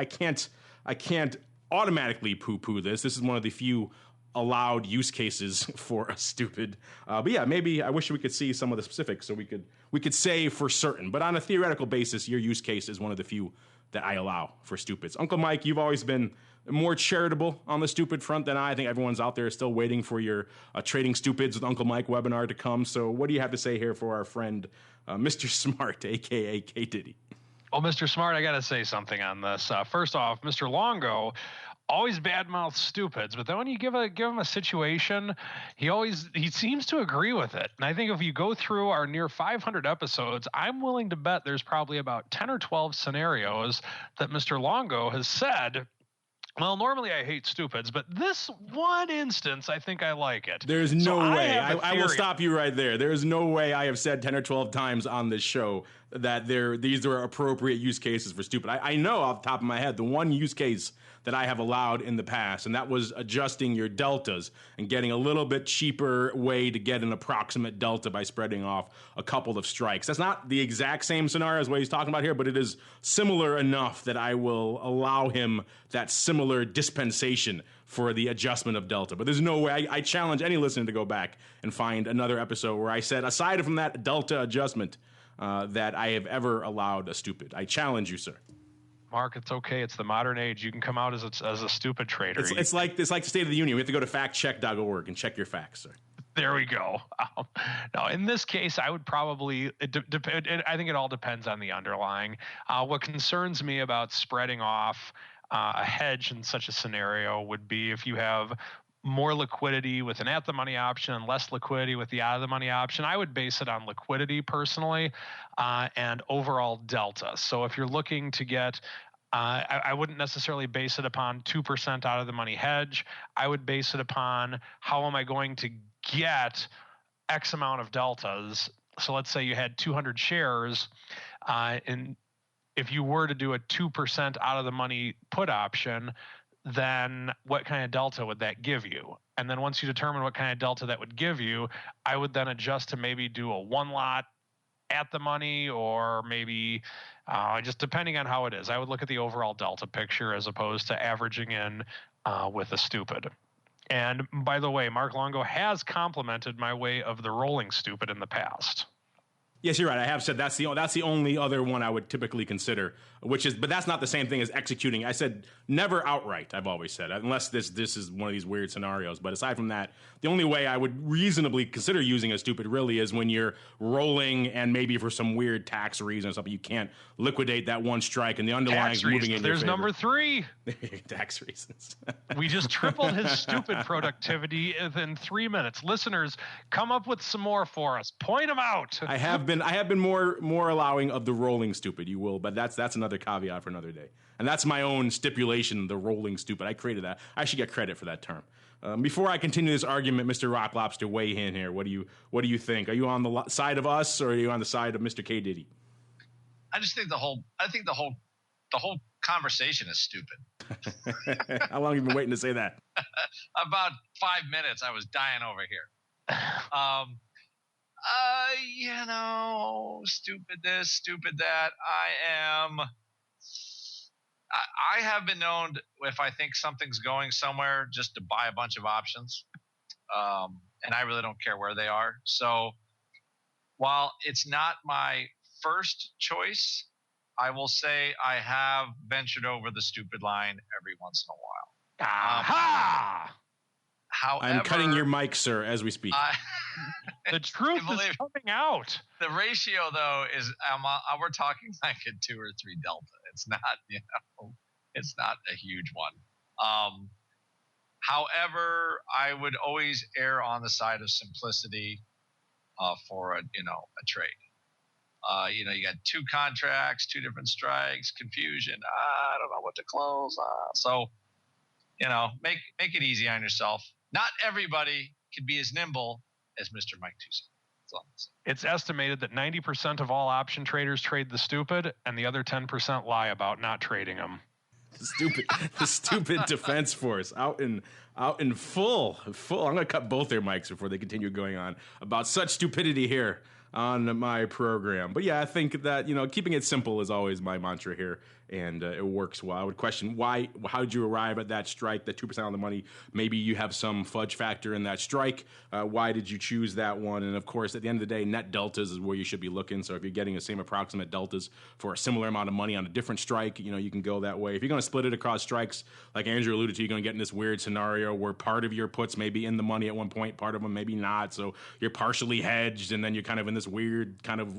I can't automatically poo-poo this. This is one of the few allowed use cases for a stupid. But yeah, maybe I wish we could see some of the specifics so we could say for certain. But on a theoretical basis, your use case is one of the few that I allow for stupids. Uncle Mike, you've always been more charitable on the stupid front than I think everyone's out there still waiting for your Trading Stupids with Uncle Mike webinar to come. So what do you have to say here for our friend, Mr. Smart, a.k.a. Kddidy? Well, Mr. Smart, I got to say something on this. First off, Mr. Longo always badmouth stupids, but then when you give him a situation, he seems to agree with it. And I think if you go through our near 500 episodes, I'm willing to bet there's probably about 10 or 12 scenarios that Mr. Longo has said, well, normally I hate stupids, but this one instance, I think I like it. There's no way. I will stop you right there. There is no way I have said 10 or 12 times on this show that these are appropriate use cases for stupid. I know off the top of my head the one use case that I have allowed in the past, and that was adjusting your deltas and getting a little bit cheaper way to get an approximate delta by spreading off a couple of strikes. That's not the exact same scenario as what he's talking about here, but it is similar enough that I will allow him that similar dispensation for the adjustment of delta. But there's no way. I challenge any listener to go back and find another episode where I said, aside from that delta adjustment, that I have ever allowed a stupid. I challenge you, sir. Mark, it's okay. It's the modern age. You can come out as a stupid trader. It's like the State of the Union. We have to go to factcheck.org and check your facts, sir. There we go. No, in this case, I would probably. I think it all depends on the underlying. What concerns me about spreading off a hedge in such a scenario would be if you have more liquidity with an at-the-money option and less liquidity with the out-of-the-money option. I would base it on liquidity personally and overall delta. So if you're looking to get I wouldn't necessarily base it upon 2% out of the money hedge. I would base it upon how am I going to get X amount of deltas. So let's say you had 200 shares and if you were to do a 2% out of the money put option, then what kind of delta would that give you? And then once you determine what kind of delta that would give you, I would then adjust to maybe do a one lot at the money or maybe just depending on how it is. I would look at the overall delta picture as opposed to averaging in with a stupid. And by the way, Mark Longo has complimented my way of the rolling stupid in the past. Yes, you're right. I have said that's the only other one I would typically consider, but that's not the same thing as executing. I said never outright. I've always said, unless this is one of these weird scenarios. But aside from that, the only way I would reasonably consider using a stupid really is when you're rolling and maybe for some weird tax reason or something you can't liquidate that one strike and the underlying is moving in your There's favor. Number 3. Tax reasons. We just tripled his stupid productivity in 3 minutes. Listeners, come up with some more for us. Point them out. I have been more allowing of the rolling stupid, you will, but that's another caveat for another day. And that's my own stipulation, the rolling stupid. I created that. I should get credit for that term. Before I continue this argument, Mr. Rock Lobster, weigh in here. What do you think? Are you on the side of us or are you on the side of Mr. Kddidy? I just think the whole conversation is stupid. How long have you been waiting to say that? About 5 minutes. I was dying over here. Stupid this, stupid that. I have been known if I think something's going somewhere just to buy a bunch of options. And I really don't care where they are. So while it's not my first choice, I will say I have ventured over the stupid line every once in a while. Aha! However, I'm cutting your mic, sir, as we speak. The truth is coming out. The ratio, though, is we're talking like a 2 or 3 delta. It's not, it's not a huge one. However, I would always err on the side of simplicity for a trade. You got 2 contracts, 2 different strikes, confusion. I don't know what to close. So, make it easy on yourself. Not everybody can be as nimble as Mr. Mike Tucson. It's estimated that 90% of all option traders trade the stupid, and the other 10% lie about not trading them. The stupid defense force out in full. I'm going to cut both their mics before they continue going on about such stupidity here on my program. But yeah, I think that, keeping it simple is always my mantra here, and it works well. I would question how did you arrive at that strike, that 2% on the money? Maybe you have some fudge factor in that strike. Why did you choose that one? And of course, at the end of the day, net deltas is where you should be looking. So if you're getting the same approximate deltas for a similar amount of money on a different strike, you can go that way. If you're going to split it across strikes, like Andrew alluded to, you're going to get in this weird scenario where part of your puts may be in the money at one point, part of them maybe not. So you're partially hedged, and then you're kind of in this weird kind of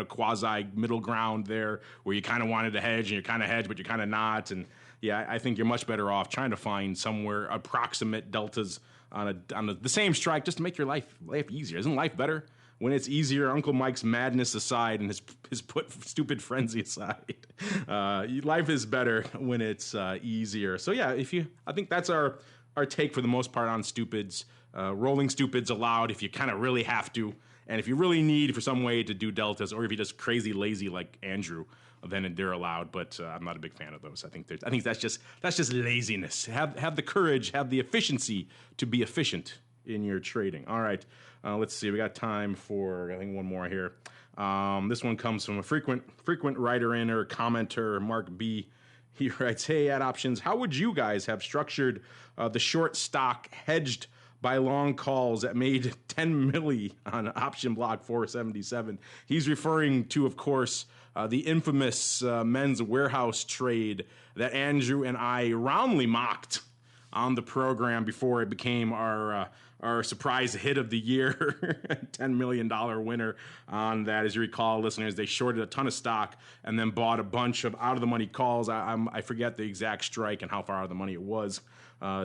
quasi middle ground there where you kind of wanted to hedge and you're kind of hedged, but you're kind of not. And yeah, I think you're much better off trying to find somewhere approximate deltas on the same strike just to make your life easier. Isn't life better when it's easier? Uncle Mike's madness aside and his stupid frenzy aside, life is better when it's easier. So yeah, I think that's our take for the most part on stupids. Rolling stupids allowed if you kind of really have to, and if you really need for some way to do deltas, or if you're just crazy lazy like Andrew, then they're allowed. But I'm not a big fan of those. I think that's just laziness. Have the courage, have the efficiency to be efficient in your trading. All right, let's see. We got time for I think one more here. This one comes from a frequent writer in or commenter, Mark B. He writes, "Hey, at Options, how would you guys have structured the short stock hedged by long calls that made 10 milli on option block 477. He's referring to, of course, the infamous Men's Warehouse trade that Andrew and I roundly mocked on the program before it became our surprise hit of the year, $10 million winner on that. As you recall, listeners, they shorted a ton of stock and then bought a bunch of out-of-the-money calls. I forget the exact strike and how far out of the money it was.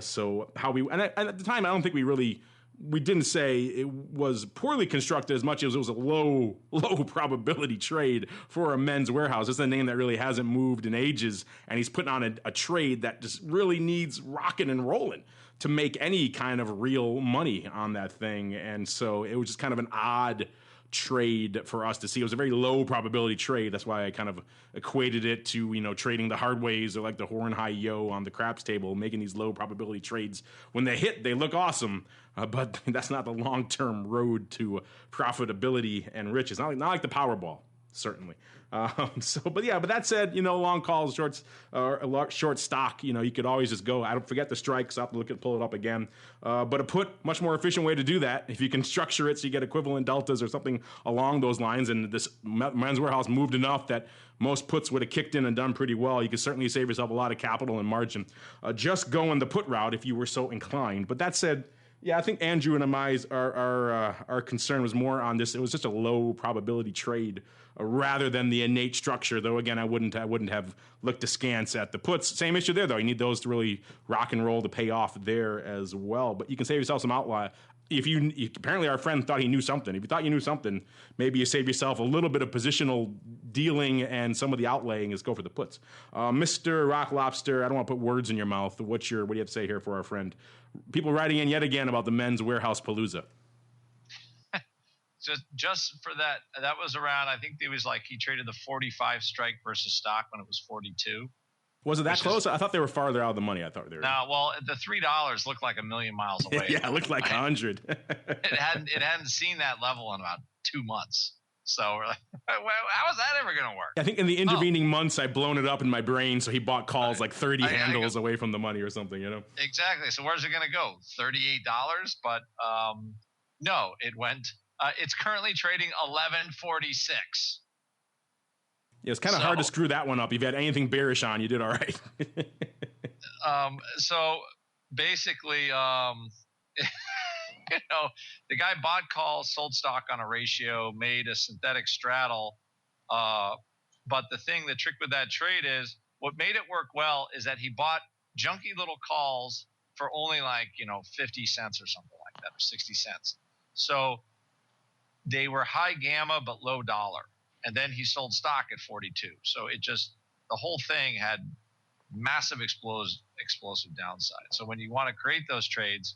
So how we, and at the time, I don't think we didn't say it was poorly constructed as much as it was a low probability trade for a Men's Warehouse. It's a name that really hasn't moved in ages, and he's putting on a trade that just really needs rocking and rolling to make any kind of real money on that thing. And so it was just kind of an odd trade for us to see. It was a very low probability trade. That's why I kind of equated it to, trading the hard ways or like the Horn High Yo on the craps table, making these low probability trades. When they hit, they look awesome, but that's not the long-term road to profitability and riches. Not like the Powerball, certainly. But that said, long calls, short stock, you could always just go. I don't forget the strikes. I'll have to pull it up again. But a put, much more efficient way to do that. If you can structure it so you get equivalent deltas or something along those lines, and this Men's Warehouse moved enough that most puts would have kicked in and done pretty well, you could certainly save yourself a lot of capital and margin. Just going the put route if you were so inclined. But that said, yeah, I think Andrew and our concern was more on this. It was just a low probability trade rather than the innate structure. Though again, I wouldn't have looked askance at the puts. Same issue there, though. You need those to really rock and roll to pay off there as well. But you can save yourself some outlier. Apparently our friend thought he knew something. If you thought you knew something, maybe you save yourself a little bit of positional dealing, and some of the outlaying is go for the puts. Mr. Rock Lobster, I don't want to put words in your mouth. What do you have to say here for our friend? People writing in yet again about the Men's Warehouse Palooza. Just for that was around, I think it was like he traded the 45 strike versus stock when it was 42. Was it that close? I thought they were farther out of the money. I thought they were. No, well, the $3 looked like a million miles away. Yeah, it looked like 100. It hadn't seen that level in about 2 months. So we're like, well, how is that ever going to work? I think in the intervening months, I've blown it up in my brain. So he bought calls like 30 handles away from the money or something, Exactly. So where's it going to go? $38? But no, it went. It's currently trading $11.46. Yeah, it's kind of hard to screw that one up. If you had anything bearish on, you did all right. So basically, the guy bought calls, sold stock on a ratio, made a synthetic straddle. But the trick with that trade is what made it work well is that he bought junky little calls for only 50 cents or something like that, or 60 cents. So they were high gamma but low dollar. And then he sold stock at 42. So the whole thing had massive explosive downside. So when you want to create those trades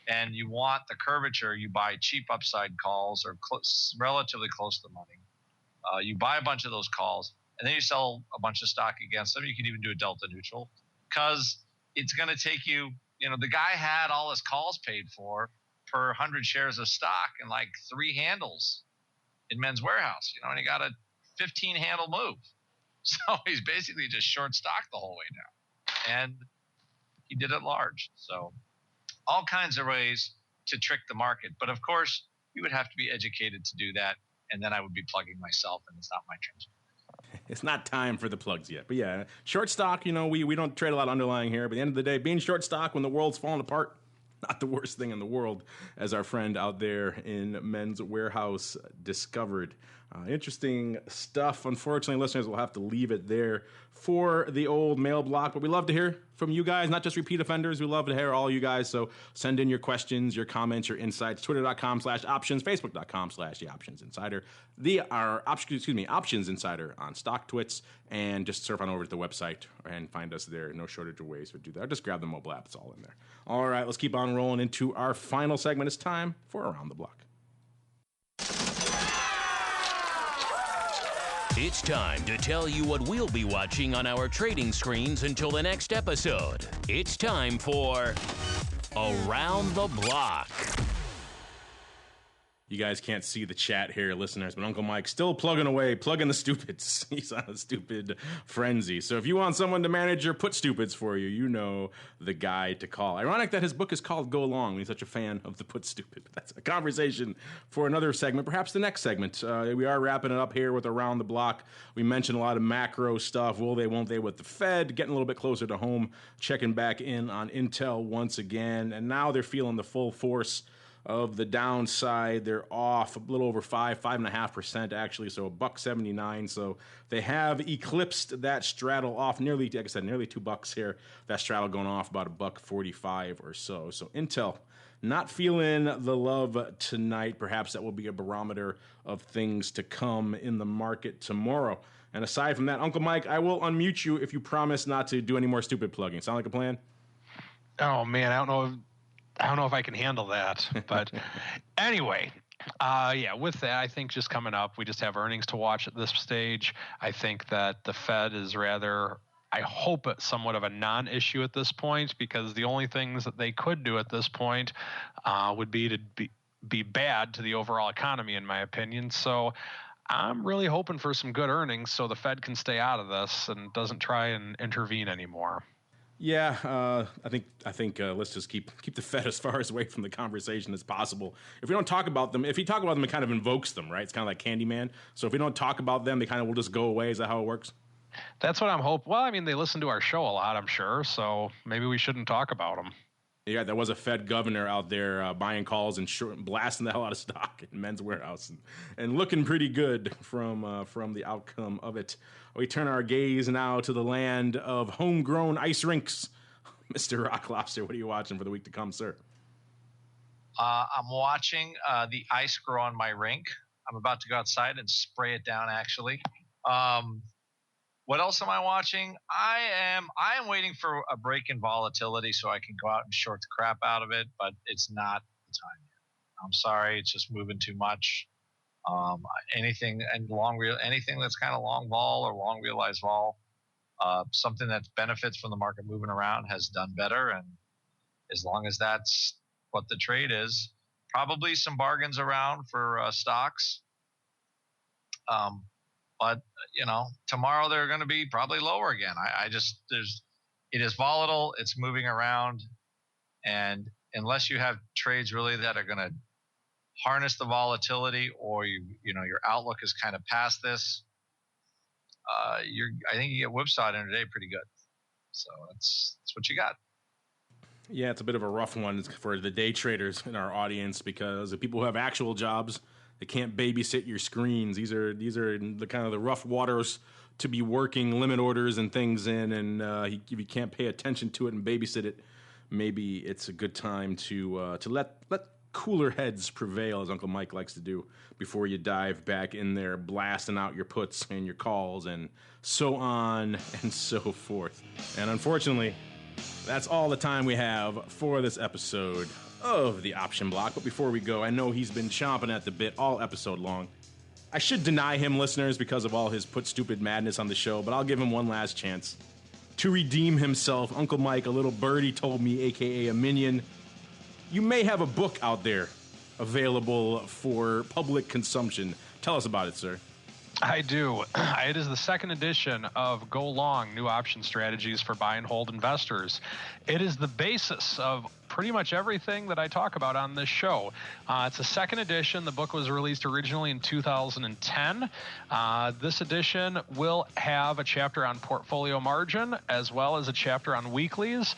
and you want the curvature, you buy cheap upside calls or relatively close to the money. You buy a bunch of those calls and then you sell a bunch of stock against them. You can even do a delta neutral because it's going to take you, the guy had all his calls paid for per 100 shares of stock and like 3 handles in Men's Warehouse, and he got a 15 handle move. So he's basically just short stock the whole way down, and he did it large. So all kinds of ways to trick the market. But of course you would have to be educated to do that. And then I would be plugging myself, and it's not my turn. It's not time for the plugs yet. But yeah, short stock, we don't trade a lot of underlying here. But at the end of the day, being short stock when the world's falling apart, not the worst thing in the world, as our friend out there in Men's Warehouse discovered. Interesting stuff. Unfortunately, listeners, will have to leave it there for the old mail block. But we love to hear from you guys, not just repeat offenders. We love to hear all you guys. So send in your questions, your comments, your insights. Twitter.com/options, Facebook.com/the Options Insider, Options Insider on Stock Twits, and just surf on over to the website and find us there. No shortage of ways to do that. Just grab the mobile app. It's all in there. All right, let's keep on rolling into our final segment. It's time for Around the Block. It's time to tell you what we'll be watching on our trading screens until the next episode. It's time for Around the Block. You guys can't see the chat here, listeners, but Uncle Mike's still plugging away, plugging the stupids. He's on a stupid frenzy. So if you want someone to manage your put stupids for you, you know the guy to call. Ironic that his book is called Go Long. He's such a fan of the put stupid. But that's a conversation for another segment, perhaps the next segment. We are wrapping it up here with Around the Block. We mentioned a lot of macro stuff. Will they, won't they with the Fed, getting a little bit closer to home, checking back in on Intel once again. And now they're feeling the full force of the downside. They're off a little over 5.5% actually, so $1.79. So they have eclipsed that straddle off nearly, like I said, nearly $2 here. That straddle going off about $1.45 or so. So Intel not feeling the love tonight. Perhaps that will be a barometer of things to come in the market tomorrow. And aside from that, Uncle Mike, I will unmute you if you promise not to do any more stupid plugging. Sound like a plan? Oh man, I don't know if I can handle that, but anyway, with that, I think just coming up, we just have earnings to watch at this stage. I think that the Fed is rather, I hope it's somewhat of a non-issue at this point, because the only things that they could do at this point would be to be bad to the overall economy, in my opinion. So I'm really hoping for some good earnings so the Fed can stay out of this and doesn't try and intervene anymore. Yeah, I think let's just keep the Fed as far away from the conversation as possible. If we don't talk about them, if you talk about them, it kind of invokes them, right? It's kind of like Candyman. So if we don't talk about them, they kind of will just go away. Is that how it works? That's what I'm hoping. Well, I mean, they listen to our show a lot, I'm sure. So maybe we shouldn't talk about them. Yeah, there was a Fed governor out there buying calls and blasting the hell out of stock in Men's Warehouse and looking pretty good from the outcome of it. We turn our gaze now to the land of homegrown ice rinks. Mr. Rock Lobster, what are you watching for the week to come, sir? I'm watching the ice grow on my rink. I'm about to go outside and spray it down, actually. What else am I watching? I am waiting for a break in volatility so I can go out and short the crap out of it, but it's not the time yet. I'm sorry, it's just moving too much. Anything that's kind of long vol or long realized vol, something that benefits from the market moving around has done better. And as long as that's what the trade is, probably some bargains around for stocks. But tomorrow they're going to be probably lower again. It is volatile. It's moving around. And unless you have trades really that are going to harness the volatility, or your outlook is kind of past this, I think you get whipsawed in a day pretty good. So that's what you got. Yeah, it's a bit of a rough one for the day traders in our audience, because the people who have actual jobs, they can't babysit your screens. These are the kind of the rough waters to be working limit orders and things in, and if you can't pay attention to it and babysit it, maybe it's a good time to let cooler heads prevail, as Uncle Mike likes to do, before you dive back in there, blasting out your puts and your calls and so on and so forth. And unfortunately, that's all the time we have for this episode of the Option Block. But before we go, I know he's been chomping at the bit all episode long. I should deny him, listeners, because of all his put stupid madness on the show, but I'll give him one last chance to redeem himself. Uncle Mike, a little birdie told me, aka a minion, you may have a book out there available for public consumption. Tell us about it, sir. I do. It is the second edition of Go Long, New Option Strategies for Buy and Hold Investors. It is the basis of pretty much everything that I talk about on this show. It's a second edition. The book was released originally in 2010. This edition will have a chapter on portfolio margin as well as a chapter on weeklies,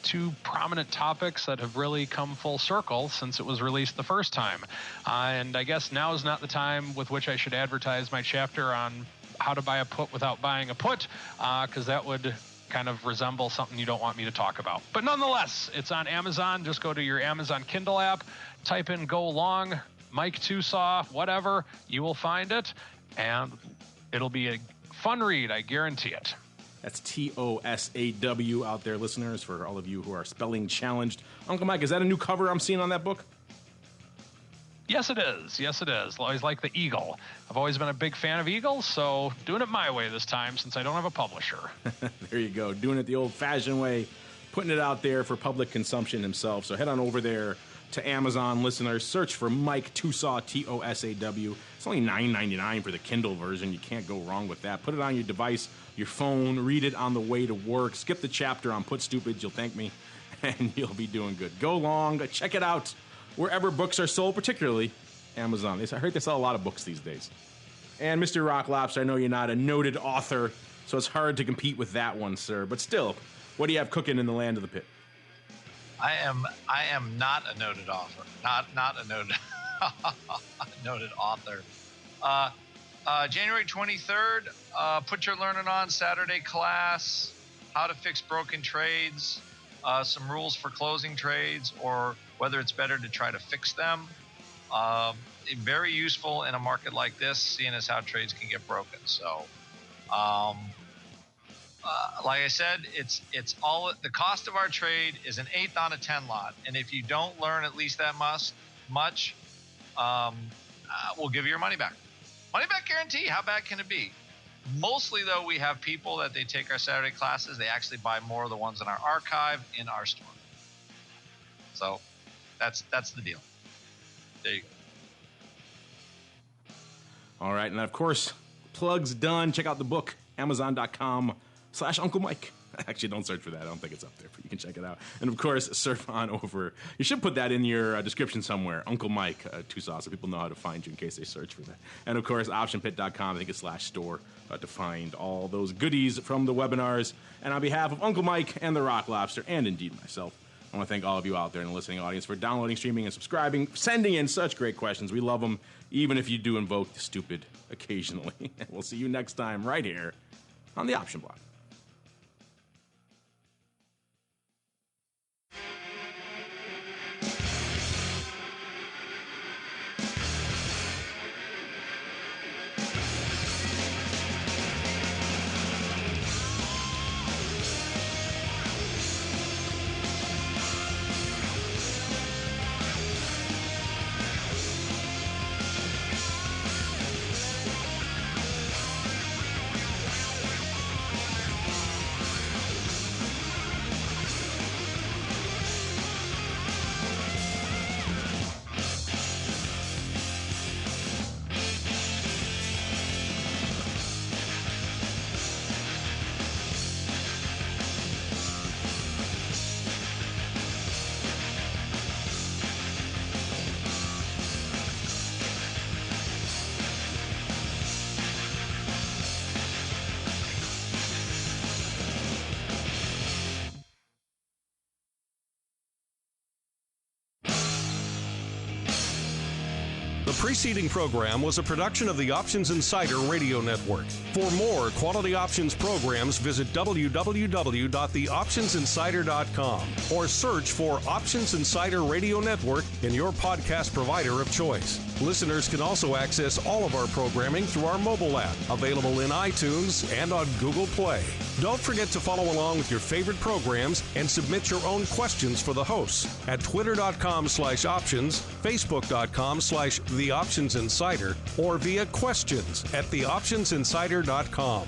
two prominent topics that have really come full circle since it was released the first time. And I guess now is not the time with which I should advertise my chapter on how to buy a put without buying a put, because that would kind of resemble something you don't want me to talk about. But nonetheless, it's on Amazon. Just go to your Amazon Kindle app, type in Go Long, Mike Tusaw, whatever, you will find it, and it'll be a fun read, I guarantee it. That's TOSAW out there, listeners, for all of you who are spelling challenged. Uncle Mike, is that a new cover I'm seeing on that book? Yes, it is. Yes, it is. Always like the eagle. I've always been a big fan of eagles, so doing it my way this time since I don't have a publisher. There you go. Doing it the old-fashioned way, putting it out there for public consumption himself. So head on over there to Amazon, listeners. Search for Mike Tusaw, T-O-S-A-W. It's only $9.99 for the Kindle version. You can't go wrong with that. Put it on your device, your phone. Read it on the way to work. Skip the chapter on Put Stupid. You'll thank me, and you'll be doing good. Go long. Check it out wherever books are sold, particularly Amazon. I heard they sell a lot of books these days. And Mr. Rock Lobster, I know you're not a noted author, so it's hard to compete with that one, sir. But still, what do you have cooking in the land of the pit? I am not a noted author. Not a noted noted author. January 23rd, Put Your Learning On Saturday class, how to fix broken trades, some rules for closing trades, or whether it's better to try to fix them. Very useful in a market like this, seeing as how trades can get broken. So, like I said, it's all the cost of our trade is an eighth on a 10 lot, and if you don't learn at least that much, we'll give you your money back. Money back guarantee. How bad can it be? Mostly, though, we have people that they take our Saturday classes. They actually buy more of the ones in our archive in our store. So that's the deal. There you go. All right, and of course, plugs done. Check out the book, Amazon.com/Uncle Mike. Actually, don't search for that. I don't think it's up there, but you can check it out. And of course, surf on over. You should put that in your description somewhere, Uncle Mike Tusaw, so people know how to find you in case they search for that. And of course, optionpit.com, I think it's /store to find all those goodies from the webinars. And on behalf of Uncle Mike and the Rock Lobster, and indeed myself, I want to thank all of you out there in the listening audience for downloading, streaming, and subscribing, sending in such great questions. We love them, even if you do invoke the stupid occasionally. And we'll see you next time right here on the Option Block. The preceding program was a production of the Options Insider Radio Network. For more quality options programs, visit www.theoptionsinsider.com or search for Options Insider Radio Network in your podcast provider of choice. Listeners can also access all of our programming through our mobile app, available in iTunes and on Google Play. Don't forget to follow along with your favorite programs and submit your own questions for the hosts at twitter.com/options, facebook.com/theoptionsinsider, or via questions@theoptionsinsider.com.